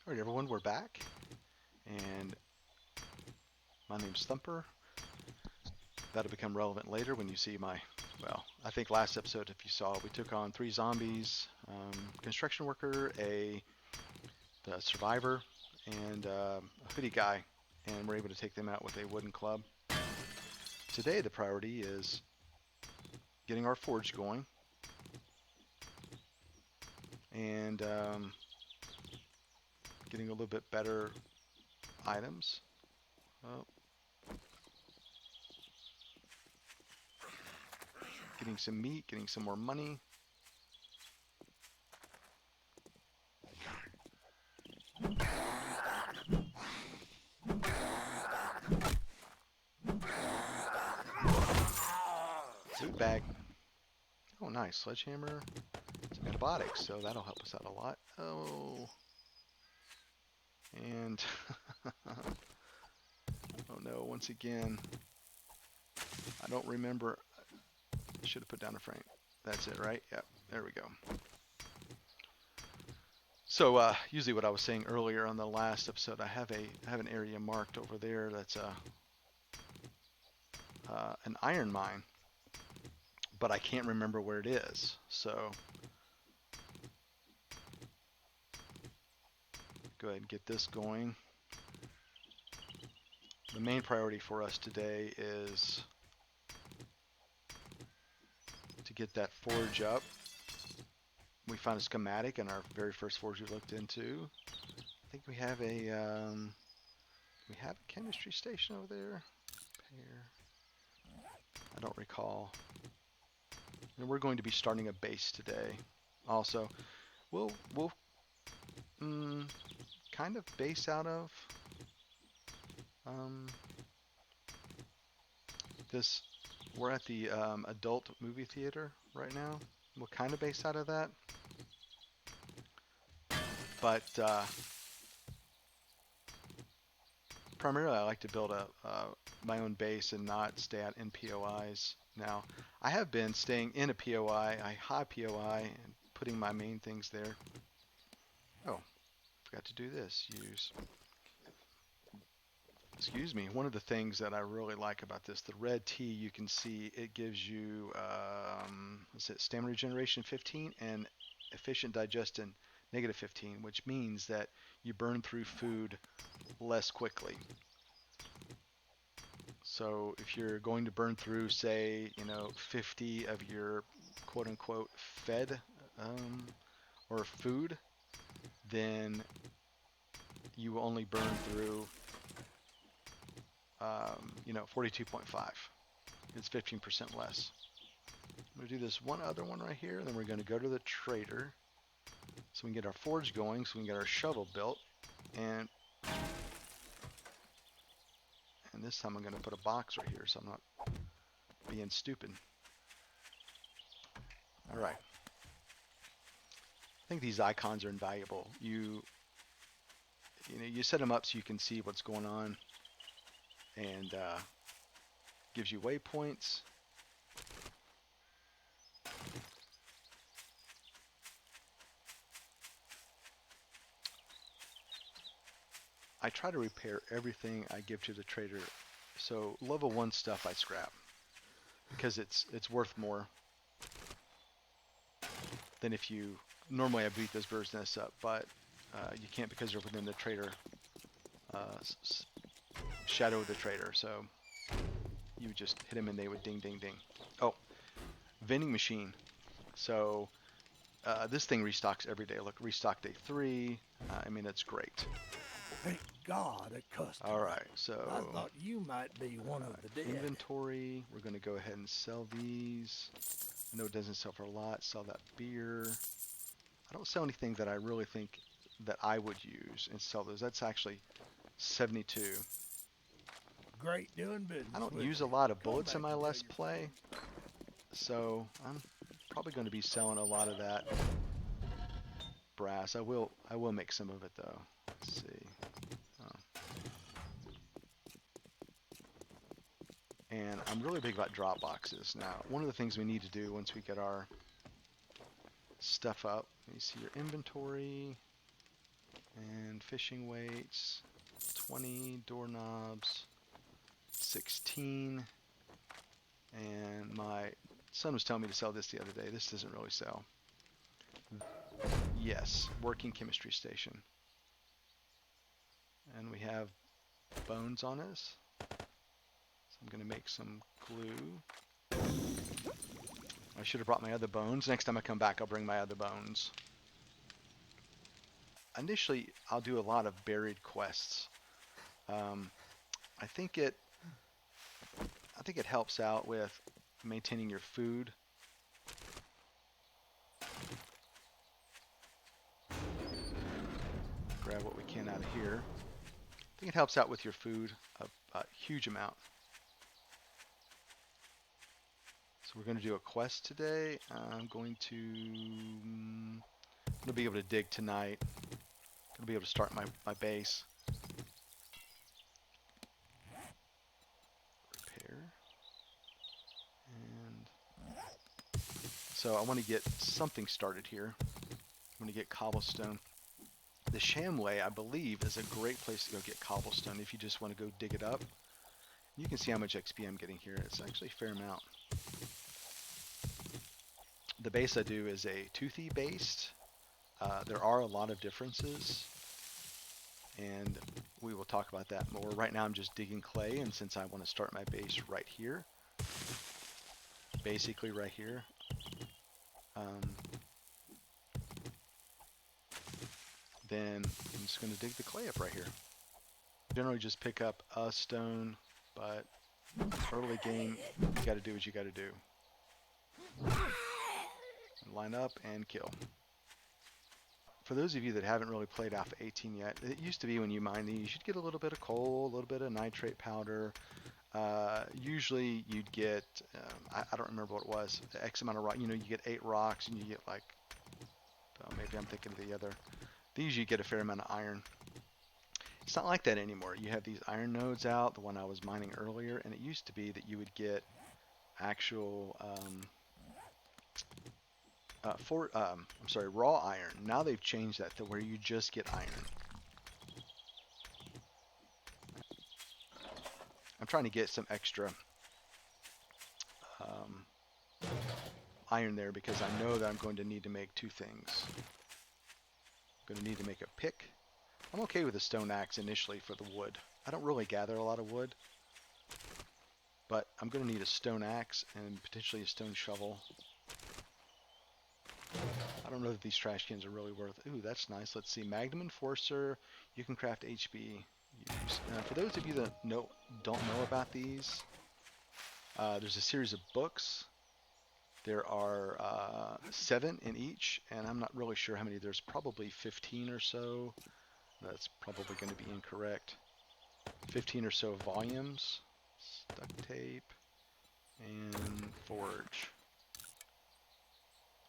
Alright everyone, we're back, and my name's Thumper. That'll become relevant later when you see my, well, I think last episode, if you saw, we took on 3 zombies, construction worker, the survivor, and a hoodie guy, and we're able to take them out with a wooden club. Today the priority is getting our forge going, and getting a little bit better items. Oh, getting some meat, getting some more money. Loot bag. Oh, nice. Sledgehammer. Some antibiotics, so that'll help us out a lot. Oh. And. Oh no, once again. I don't remember. I should have put down a frame. That's it, right? Yep. There we go. So, usually what I was saying earlier on the last episode, I have an area marked over there that's an iron mine, but I can't remember where it is. So, go ahead and get this going. The main priority for us today is to get that forge up. We found a schematic in our very first forge we looked into. I think we have a chemistry station over there. Repair. I don't recall. And we're going to be starting a base today. Also, we'll kind of base out of um, this. We're at the adult movie theater right now. We'll kind of base out of that, but primarily I like to build my own base and not stay out in POIs. Now, I have been staying in a POI, a high POI, and putting my main things there. Oh, forgot to do this. Excuse me, one of the things that I really like about this, the red T, you can see it gives you, what's it, stamina regeneration 15 and efficient digestion negative 15, which means that you burn through food less quickly. So if you're going to burn through, say, 50 of your quote unquote fed um, or food, then you will only burn through 42.5. It's 15% less. I'm going to do this one other one right here, and then we're going to go to the trader so we can get our forge going, so we can get our shovel built, and this time I'm going to put a box right here so I'm not being stupid. Alright. I think these icons are invaluable. You set them up so you can see what's going on, and gives you waypoints. I try to repair everything I give to the trader. So level 1 stuff I scrap because it's worth more than if you normally I beat those birds' nests up, but you can't because they're within the trader shadow of the trader. So you would just hit them and they would ding ding ding. Oh, vending machine. So this thing restocks every day. Look, restock day 3. I mean, it's great. Thank God, a customer. All right, I so thought you might be one of the dead. inventory. We're going to go ahead and sell these. I know it doesn't sell for a lot. Sell that beer. I don't sell anything that I really think that I would use and sell those. That's actually 72. Great doing business. I don't with use a you. lot of Come bullets in back my and tell Let's your Play, so I'm probably going to be selling a lot of that brass. I will make some of it though. Let's see. Oh. And I'm really big about drop boxes. Now, one of the things we need to do once we get our stuff up, let me see your inventory, and fishing weights, 20 doorknobs, 16. And my son was telling me to sell this the other day. This doesn't really sell. Yes, working chemistry station. And we have bones on us. So I'm going to make some glue. I should have brought my other bones. Next time I come back, I'll bring my other bones. Initially, I'll do a lot of buried quests. I think it helps out with maintaining your food. Grab what we can out of here. I think it helps out with your food a huge amount. So we're going to do a quest today. I'm going to be able to dig tonight. I'm going to be able to start my base. Repair. And so I want to get something started here. I'm going to get cobblestone. The Shamway, I believe, is a great place to go get cobblestone if you just want to go dig it up. You can see how much XP I'm getting here. It's actually a fair amount. The base I do is a toothy based. There are a lot of differences, and we will talk about that more. Right now I'm just digging clay, and since I want to start my base right here, basically right here, then I'm just going to dig the clay up right here. Generally just pick up a stone, but early game, you got to do what you got to do. Line up and kill. For those of you that haven't really played Alpha 18 yet, it used to be when you mine these, you'd get a little bit of coal, a little bit of nitrate powder. Usually you'd get, I don't remember what it was, X amount of rock. You know, you get 8 rocks and you get like, maybe I'm thinking of the other. These you get a fair amount of iron. It's not like that anymore. You have these iron nodes out, the one I was mining earlier, and it used to be that you would get actual raw iron. Now they've changed that to where you just get iron. I'm trying to get some extra iron there because I know that I'm going to need to make 2 things. I'm going to need to make a pick. I'm okay with a stone axe initially for the wood. I don't really gather a lot of wood, but I'm going to need a stone axe and potentially a stone shovel. I don't know that these trash cans are really worth. Ooh, that's nice. Let's see. Magnum Enforcer. You can craft HB. For those of you that don't know about these, there's a series of books. There are 7 in each, and I'm not really sure how many. There's probably 15 or so. That's probably going to be incorrect. 15 or so volumes. Duct tape and forge.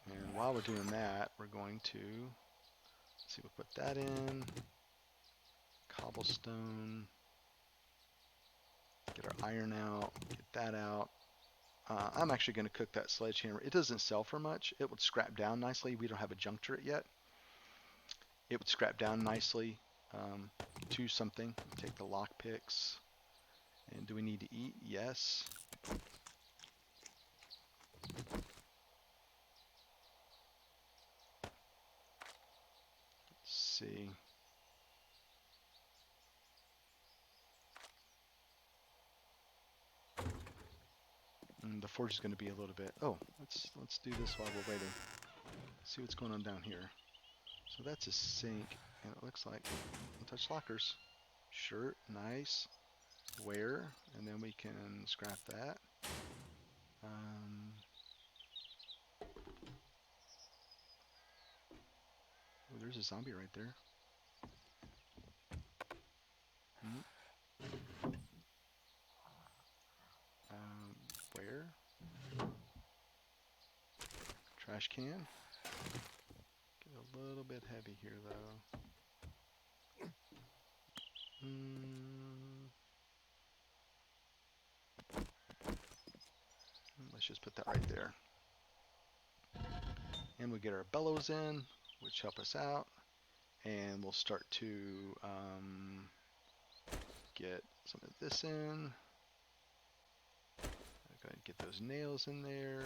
And while we're doing that, we're going to, let's see, we'll put that in, cobblestone, get our iron out, get that out. I'm actually going to cook that sledgehammer. It doesn't sell for much. It would scrap down nicely. We don't have a junk turret yet. It would scrap down nicely to something. Take the lock picks. And do we need to eat? Yes. See. And the forge is going to be a little bit. Oh, let's do this while we're waiting. See what's going on down here. So that's a sink, and it looks like untouched lockers. Shirt, nice. Wear, and then we can scrap that. Oh, there's a zombie right there. Where? Trash can. Get a little bit heavy here, though. Let's just put that right there. And we get our bellows in, which help us out. and we'll start to get some of this in. Go ahead and get those nails in there.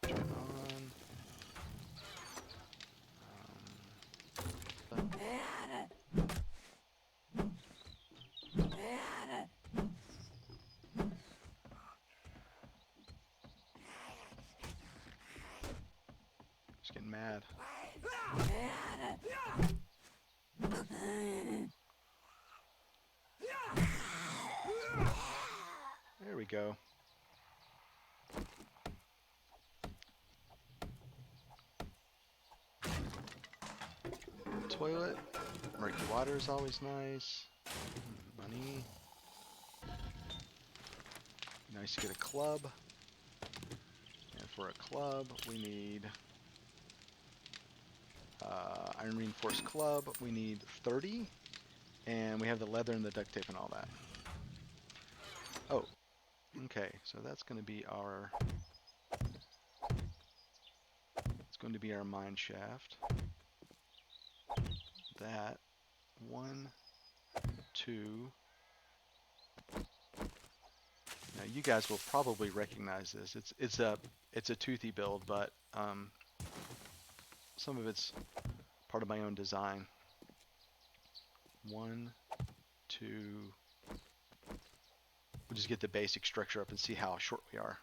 Turn on. Just getting mad. There we go. Toilet. Murky water is always nice. Money. Nice to get a club. And for a club, we need iron reinforced club. We need 30. And we have the leather and the duct tape and all that. Oh, okay. So that's going to be our... It's going to be our mine shaft. That. 1, 2... Now you guys will probably recognize this. It's a toothy build, but some of it's part of my own design. 1, 2. We'll just get the basic structure up and see how short we are.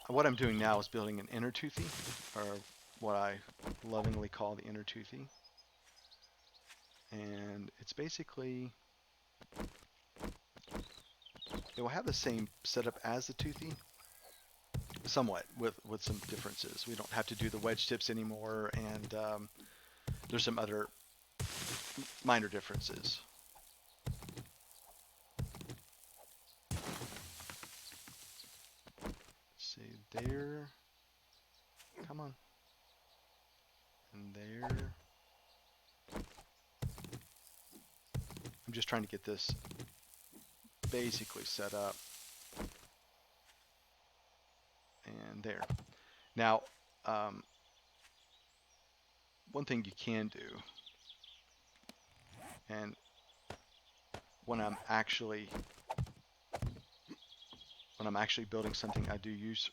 What I'm doing now is building an inner toothy, or what I lovingly call the inner toothy, and it's basically. It will have the same setup as the toothy, somewhat, with some differences. We don't have to do the wedge tips anymore, and there's some other minor differences. Let's see, there. Come on. And there. I'm just trying to get this basically set up, and there. Now, one thing you can do, and when I'm actually building something, I do use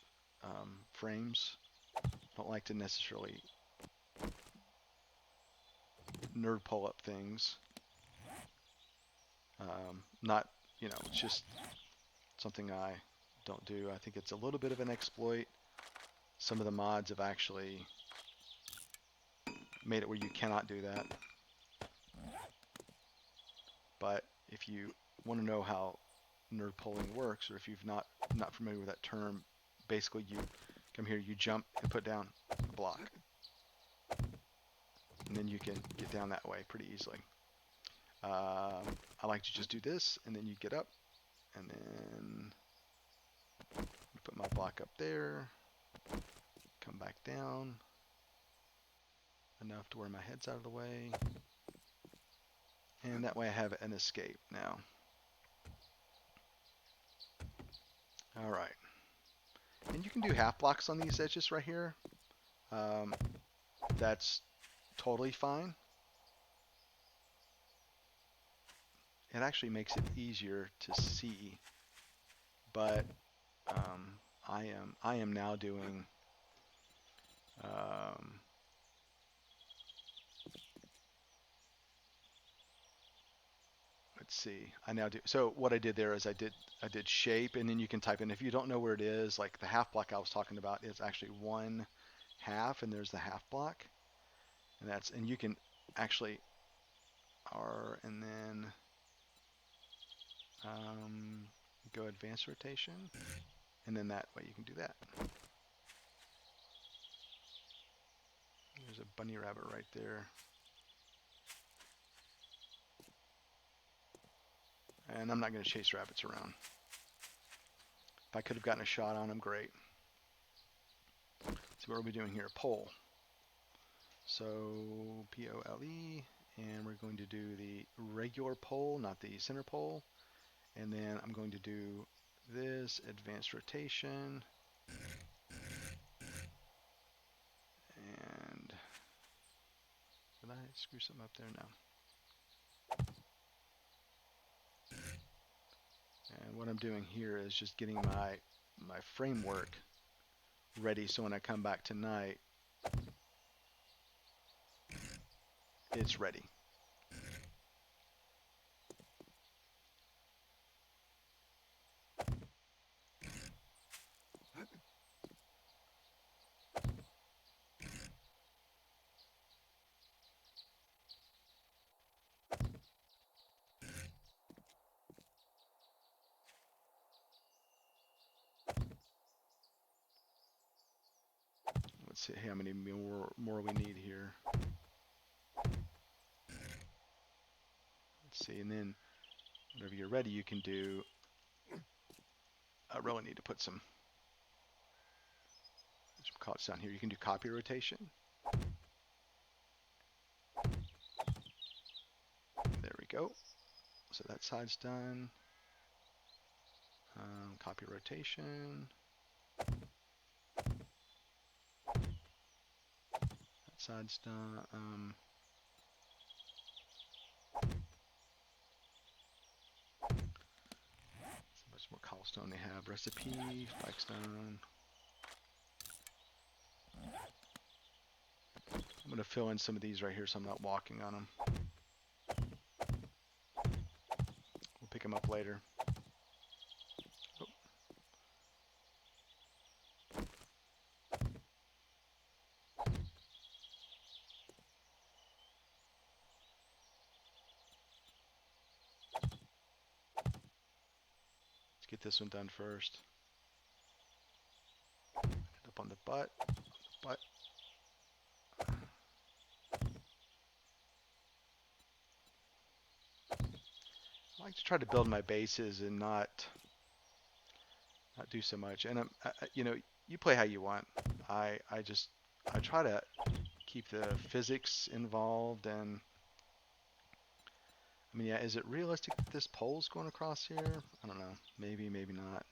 frames. I don't like to necessarily nerd pull up things. Not, it's just something I don't do. I think it's a little bit of an exploit. Some of the mods have actually made it where you cannot do that. But if you want to know how nerd pulling works, or if you've not familiar with that term, basically you come here, you jump and put down a block, and then you can get down that way pretty easily. I like to just do this, and then you get up, and then put my block up there, come back down enough to where my head's out of the way, and that way I have an escape now. Alright, and you can do half blocks on these edges right here. That's totally fine. It actually makes it easier to see, but I am now doing let's see. So what I did there is I did shape, and then you can type in, if you don't know where it is, like the half block I was talking about is actually 1/2, and there's the half block, and you can actually R and then go advanced rotation, and then that way you can do that. There's a bunny rabbit right there. And I'm not going to chase rabbits around. If I could have gotten a shot on them, great. So what are we doing here? Pole. So P-O-L-E, and we're going to do the regular pole, not the center pole. And then I'm going to do this advanced rotation. screw something up there now. And what I'm doing here is just getting my framework ready so when I come back tonight, it's ready. Let's see how many more we need here. Let's see, and then whenever you're ready, you can do. I really need to put some cots down here. You can do copy rotation. There we go. So that side's done. Copy rotation. That side's done. So much more cobblestone they have. Recipe, flagstone. I'm going to fill in some of these right here so I'm not walking on them. We'll pick them up later. Oh. Let's get this one done first. Up on the butt. I like to try to build my bases and not do so much. And you know, you play how you want. I try to keep the physics involved. And I mean, yeah, is it realistic that this pole's going across here? I don't know. Maybe, maybe not.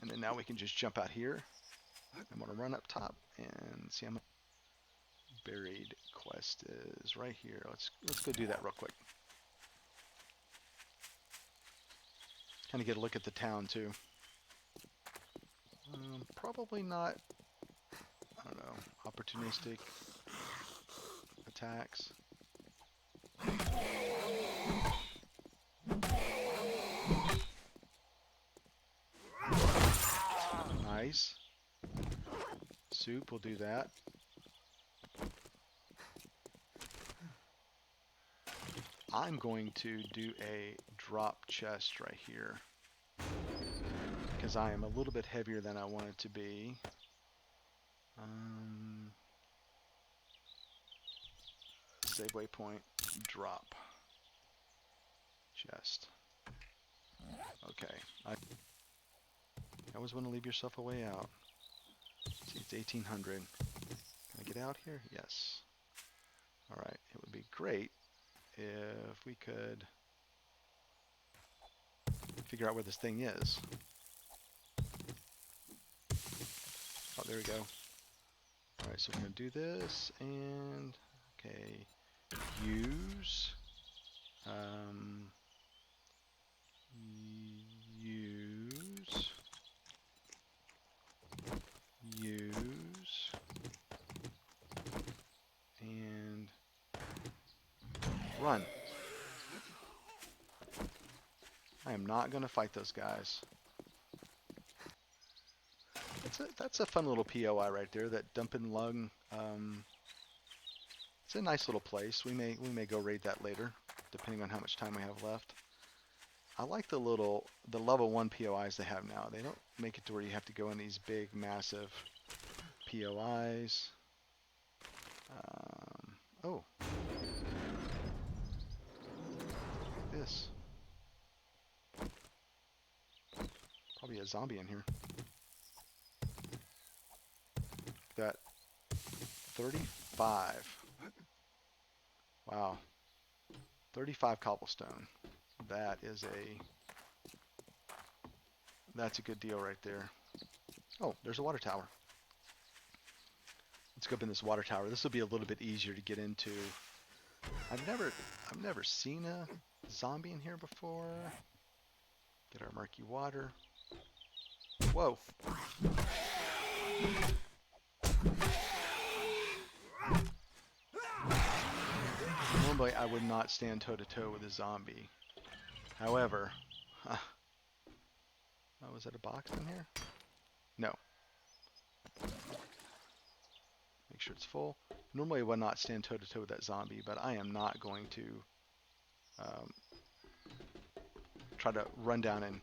And then now we can just jump out here. I'm going to run up top and see how much buried quest is right here. Let's go do that real quick. Kind of get a look at the town too. Probably not, I don't know, opportunistic attacks. Nice. Soup will do that. I'm going to do a drop chest right here because I am a little bit heavier than I want it to be. Save waypoint, drop chest. Okay. I always want to leave yourself a way out. See, it's 1800. Can I get out here? Yes. All right. It would be great if we could figure out where this thing is. Oh, there we go. All right, so we're going to do this and, okay, use, use, and run. I am not going to fight those guys. That's a fun little POI right there, that Dumpin' Lung. It's a nice little place. We may go raid that later, depending on how much time we have left. I like the level 1 POIs they have now. They don't make it to where you have to go in these big, massive POIs. Oh. This. Probably a zombie in here. That 35. Wow. 35 cobblestone. That's a good deal right there. Oh, there's a water tower. Let's go up in this water tower. This will be a little bit easier to get into. I've never seen a zombie in here before. Get our murky water. Whoa. Normally I would not stand toe to toe with a zombie. However, oh, was that a box in here? No. Make sure it's full. Normally I would not stand toe to toe with that zombie, but I am not going to try to run down and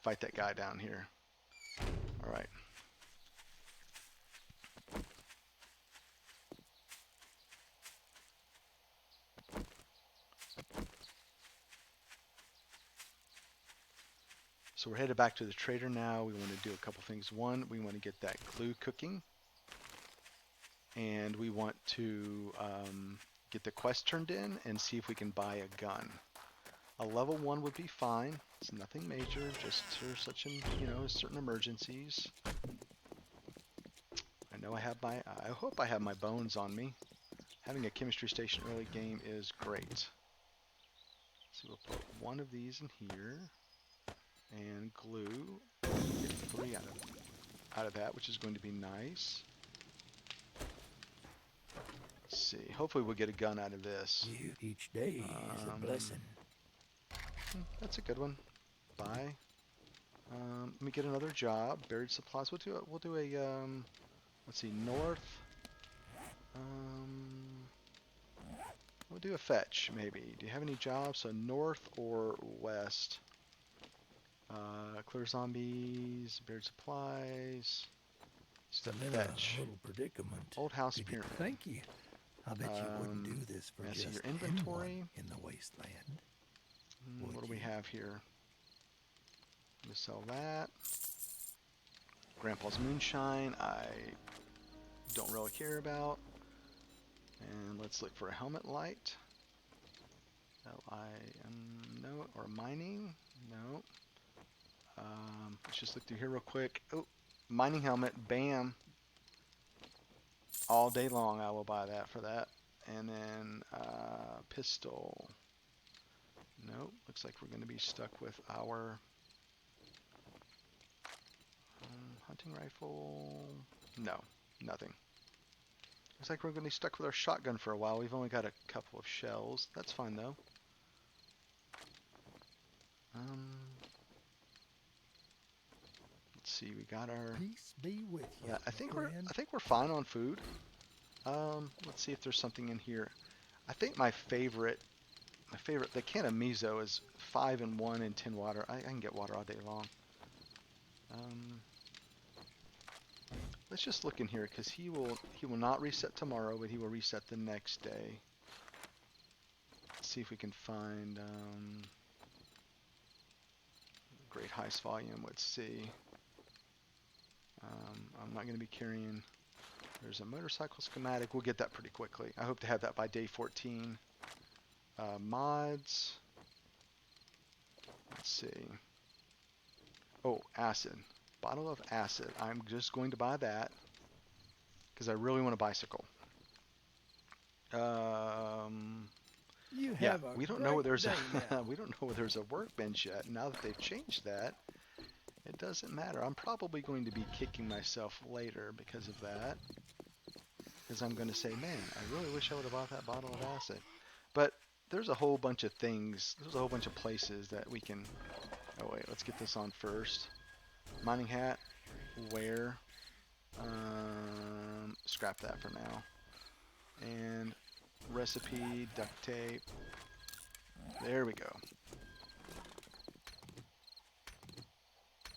fight that guy down here. Alright. So we're headed back to the trader now. We want to do a couple things. One, we want to get that glue cooking. And we want to get the quest turned in and see if we can buy a gun. A level 1 would be fine. It's nothing major, just for such an, certain emergencies. I know I have I hope I have my bones on me. Having a chemistry station early game is great. So we'll put one of these in here and glue. Get 3 out of that, which is going to be nice. Let's see. Hopefully we'll get a gun out of this. Each day is a blessing. That's a good one. Buy. Let me get another job. Buried supplies. We'll do a let's see, north. We'll do a fetch maybe. Do you have any jobs? So north or west? Clear zombies, buried supplies. Just a fetch. A little predicament. Old house pyramid. Thank you. I bet you wouldn't do this for so just your inventory anyone in the wasteland. What do we have here? We'll sell that. Grandpa's moonshine, I don't really care about. And let's look for a helmet light. No, or mining, no. Let's just look through here real quick. Oh, mining helmet, bam. All day long I will buy that for that. And then pistol. Nope, looks like we're going to be stuck with our hunting rifle. No, nothing. Looks like we're going to be stuck with our shotgun for a while. We've only got a couple of shells. That's fine though. Let's see. We got our. Peace be with you. Yeah, I think we're fine on food. Let's see if there's something in here. I think my favorite, the can of miso is 5 and 1 and 10 water. I can get water all day long. Let's just look in here because he will not reset tomorrow, but he will reset the next day. Let's see if we can find great heist volume. Let's see. I'm not going to be carrying. There's a motorcycle schematic. We'll get that pretty quickly. I hope to have that by day 14. Mods. Let's see. Oh, acid. Bottle of acid. I'm just going to buy that because I really want a bicycle. Yeah, we don't know where there's a we don't know where there's a workbench yet. Now that they've changed that, it doesn't matter. I'm probably going to be kicking myself later because of that. Because I'm going to say, man, I really wish I would have bought that bottle of acid. But there's a whole bunch of things. There's a whole bunch of places that we can. Oh wait, let's get this on first. Mining hat, wear, scrap that for now. And recipe, duct tape. There we go.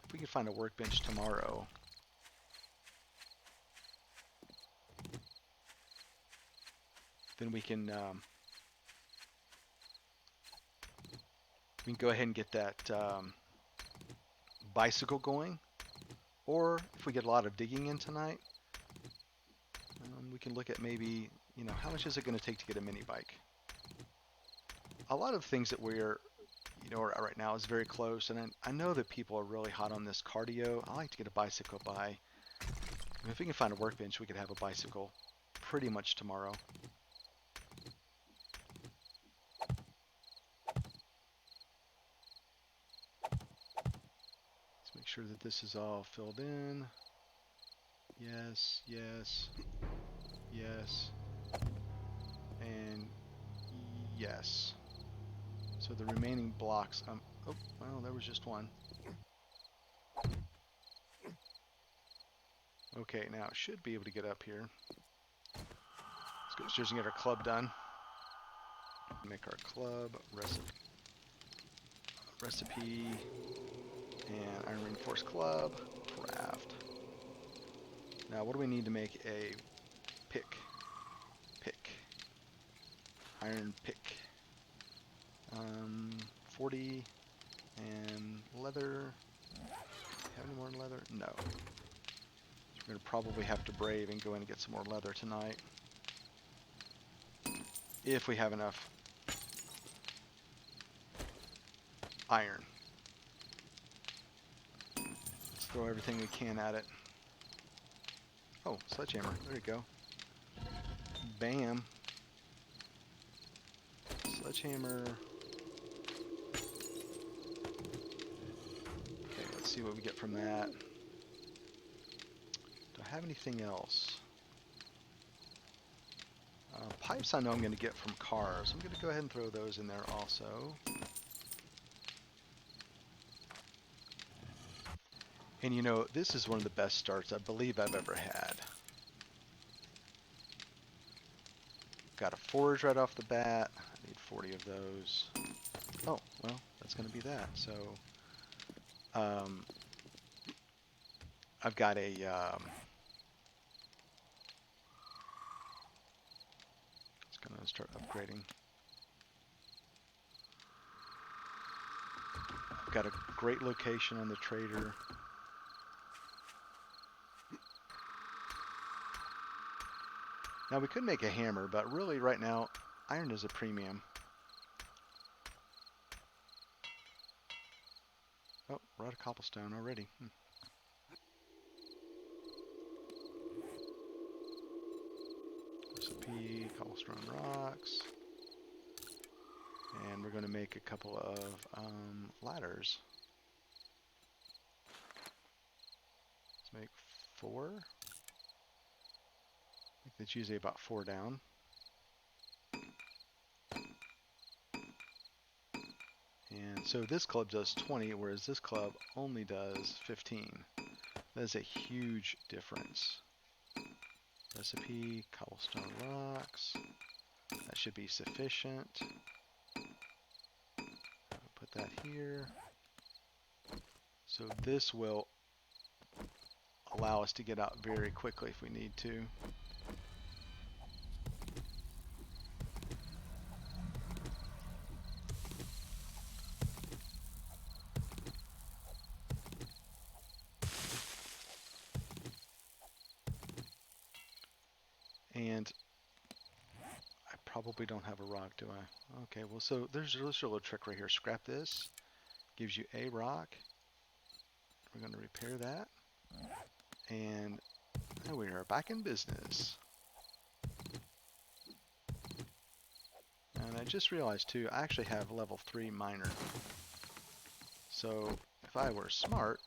If we can find a workbench tomorrow. Then we can go ahead and get that bicycle going, or if we get a lot of digging in tonight, we can look at maybe, how much is it going to take to get a mini bike? A lot of things that we're, are right now is very close, and I know that people are really hot on this cardio. I like to get a bicycle by If we can find a workbench, we could have a bicycle pretty much tomorrow. Let's make sure that this is all filled in. Yes, yes, yes, and yes. So the remaining blocks, oh, well, there was just one. Okay, now it should be able to get up here. Let's go upstairs and get our club done. Make our club recipe and iron reinforced club craft. Now, what do we need to make a pick? Iron pick. 40 and leather. Have any more leather? No. So we're gonna probably have to brave and go in and get some more leather tonight. If we have enough iron. Let's throw everything we can at it. Oh, sledgehammer. There you go. Bam. Sledgehammer. Okay, let's see what we get from that. Do I have anything else? Pipes I know I'm going to get from cars. I'm going to go ahead and throw those in there also. And you know, this is one of the best starts I believe I've ever had. Got a forge right off the bat. I need 40 of those. Oh, well, that's going to be that. So, I've got a, it's going to start upgrading. I've got a great location on the trader. Now we could make a hammer, but really right now, iron is a premium. Oh, we're out of cobblestone already. Recipe, cobblestone rocks. And we're going to make a couple of ladders. Let's make 4. I think that's usually about 4 down. And so this club does 20, whereas this club only does 15. That is a huge difference. Recipe, cobblestone rocks. That should be sufficient. Put that here. So this will allow us to get out very quickly if we need to. And I probably don't have a rock, do I? Okay, well, so there's a little trick right here. Scrap this. Gives you a rock. We're going to repair that. And now we are back in business. And I just realized, too, I actually have level 3 miner. So if I were smart,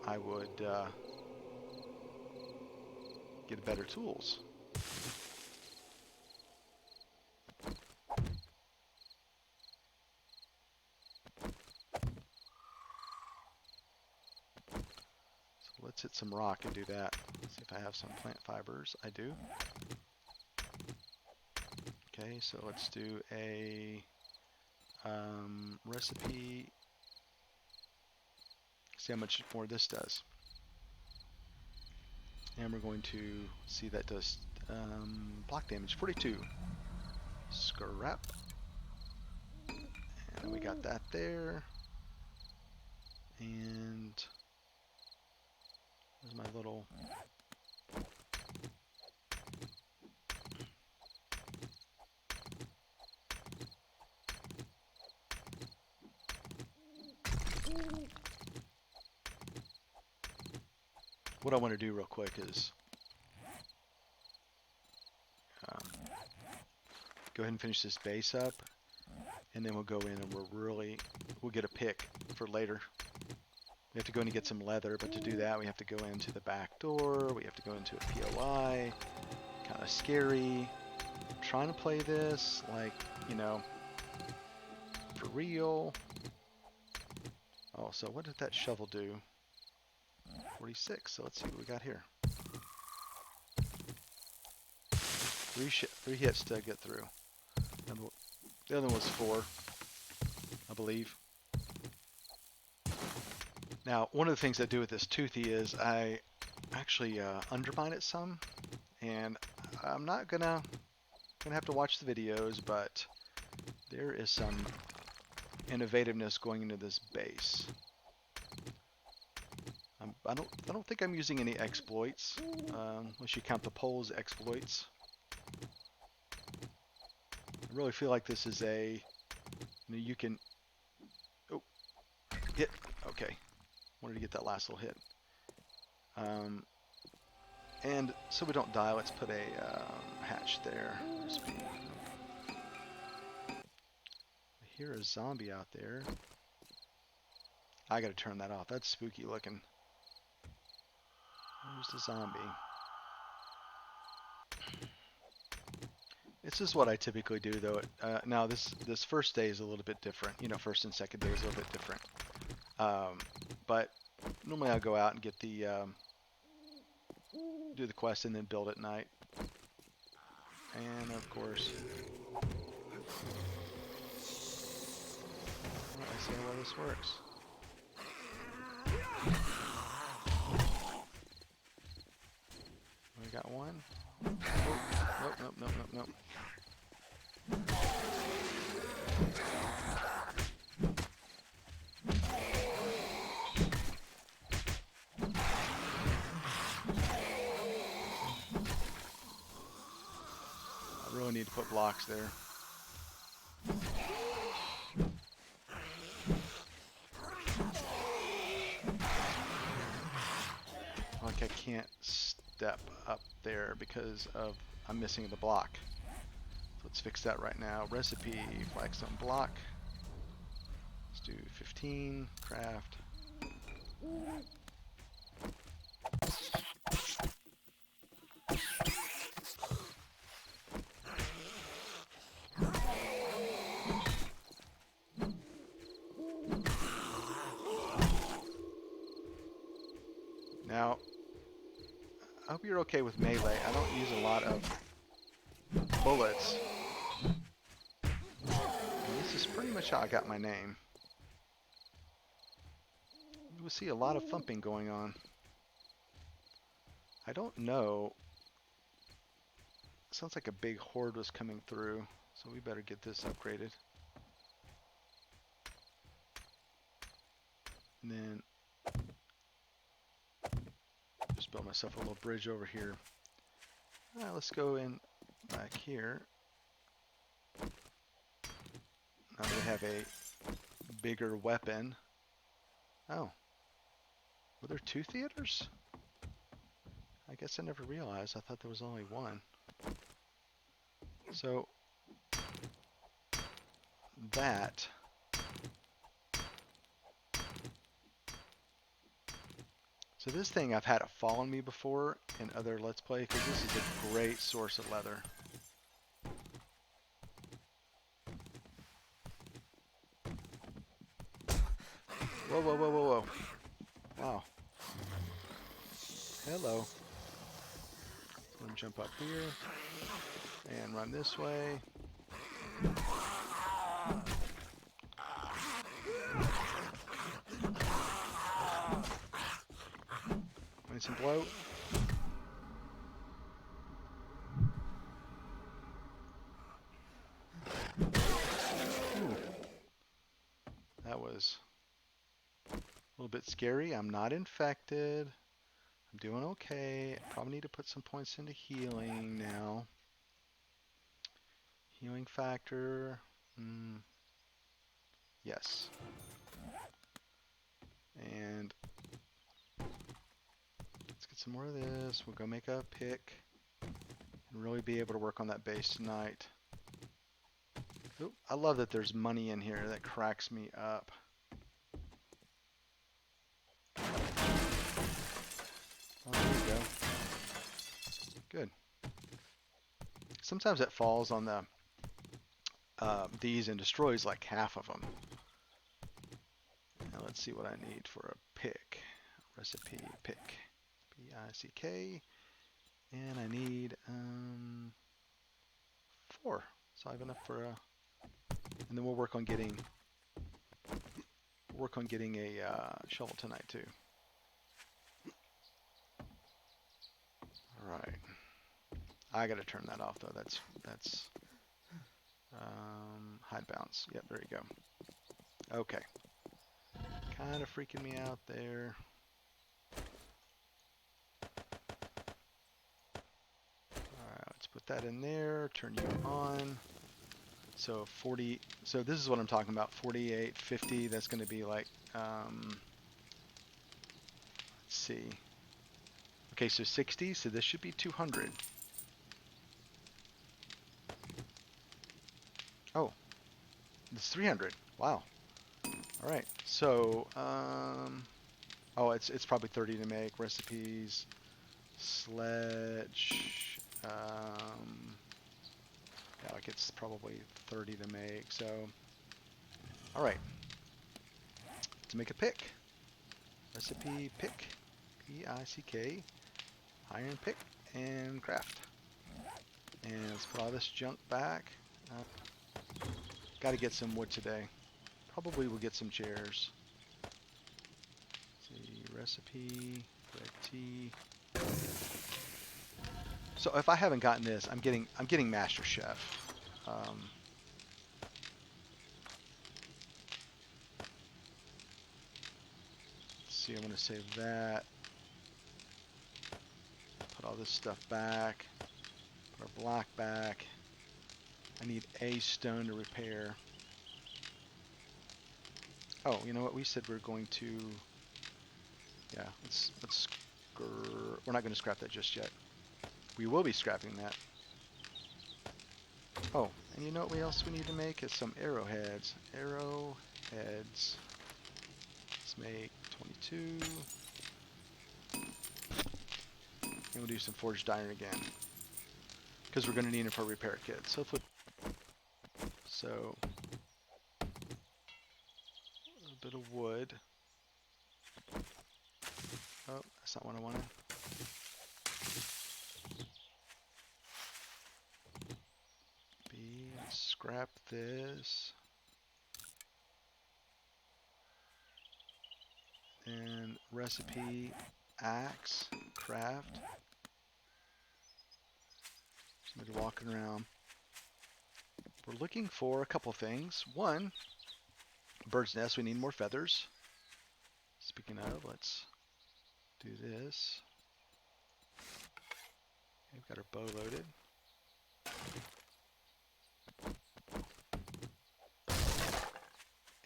I would get better tools. So let's hit some rock and do that. Let's see if I have some plant fibers. I do. Okay, so let's do a recipe. See how much more this does. And we're going to see that does block damage, 42. Scrap. And we got that there. And there's my little... what I want to do real quick is go ahead and finish this base up, and then we'll go in and we'll get a pick for later. We have to go in and get some leather, but to do that we have to go into the back door, we have to go into a POI. Kind of scary. I'm trying to play this like, you know, for real. Oh, so what did that shovel do? 46, so let's see what we got here. Three hits to get through. And the other one was 4, I believe. Now, one of the things I do with this toothy is I actually undermine it some, and I'm not gonna have to watch the videos, but there is some innovativeness going into this base. I don't think I'm using any exploits, unless you count the poles exploits. I really feel like this is a, you can, oh, hit, okay. Wanted to get that last little hit. And so we don't die, let's put a hatch there. I hear a zombie out there. I gotta turn that off, that's spooky looking. There's the zombie. This is what I typically do though. Now this first day is a little bit different. You know, first and second day is a little bit different. But normally I'll go out and get the do the quest and then build at night. And of course, well, I see how this works. We got one. Oh, nope. I really need to put blocks there. Like I can't step up there because of I'm missing the block. So let's fix that right now. Recipe, flagstone block. Let's do 15, craft. Now, I hope you're okay with melee. I don't use a lot of bullets. And this is pretty much how I got my name. You will see a lot of thumping going on. I don't know. It sounds like a big horde was coming through, so we better get this upgraded. And then just build myself a little bridge over here. Alright, let's go in back here. Now they have a bigger weapon. Oh. Were there 2 theaters? I guess I never realized. I thought there was only one. So that this thing I've had it fall on me before in other Let's Play because this is a great source of leather. Whoa. Wow. Hello. I'm gonna jump up here and run this way. Need some bloat. Ooh. That was a little bit scary. I'm not infected. I'm doing okay. I probably need to put some points into healing now. Healing factor. Yes. And let's get some more of this. We'll go make a pick and really be able to work on that base tonight. Oop, I love that there's money in here. That cracks me up. Oh, there we go. Good. Sometimes it falls on the these and destroys like half of them. Now let's see what I need for a pick. Recipe pick. P-I-C-K. And I need 4. So I have enough for a... And then we'll work on getting a shovel tonight too. All right. I gotta turn that off though. That's hide bounce. Yep, there you go. Okay. Kind of freaking me out there. Alright, let's put that in there. Turn you on. So 40. So this is what I'm talking about. 48, 50. That's going to be like. Let's see. Okay, so 60. So this should be 200. Oh, it's 300. Wow. All right. So, oh, it's probably 30 to make. Recipes, sledge. Yeah, like it's probably 30 to make. So, all right. To make a pick. Recipe pick. P-I-C-K. Iron pick and craft. And let's put all this junk back. Got to get some wood today. Probably we'll get some chairs. Let's see, recipe, red tea. So if I haven't gotten this, I'm getting Master Chef. Let's see, I'm gonna save that. Put all this stuff back. Put our block back. I need a stone to repair. Oh, you know what? We said we're going to. Yeah, let's. We're not going to scrap that just yet. We will be scrapping that. Oh, and you know what else we need to make is some arrowheads. Arrowheads. Let's make 22. And we'll do some forged iron again. Because we're going to need it for a repair kit. So let's put. So. A bit of wood. Oh, that's not what I wanted. Scrap this. And recipe, axe, craft. Somebody walking around. We're looking for a couple things. One, bird's nest, we need more feathers. Speaking of, let's do this. We've got our bow loaded.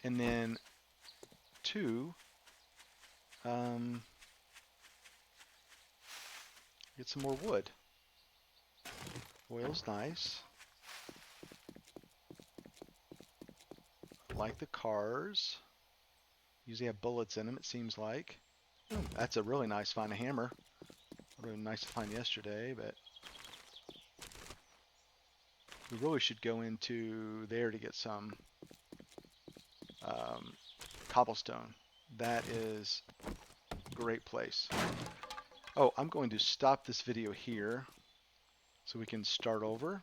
And then 2, get some more wood. Oil's nice. Like the cars. Usually have bullets in them, it seems like. That's a really nice find, a hammer. Would have been nice to find yesterday, but we really should go into there to get some cobblestone. That is a great place. Oh, I'm going to stop this video here so we can start over.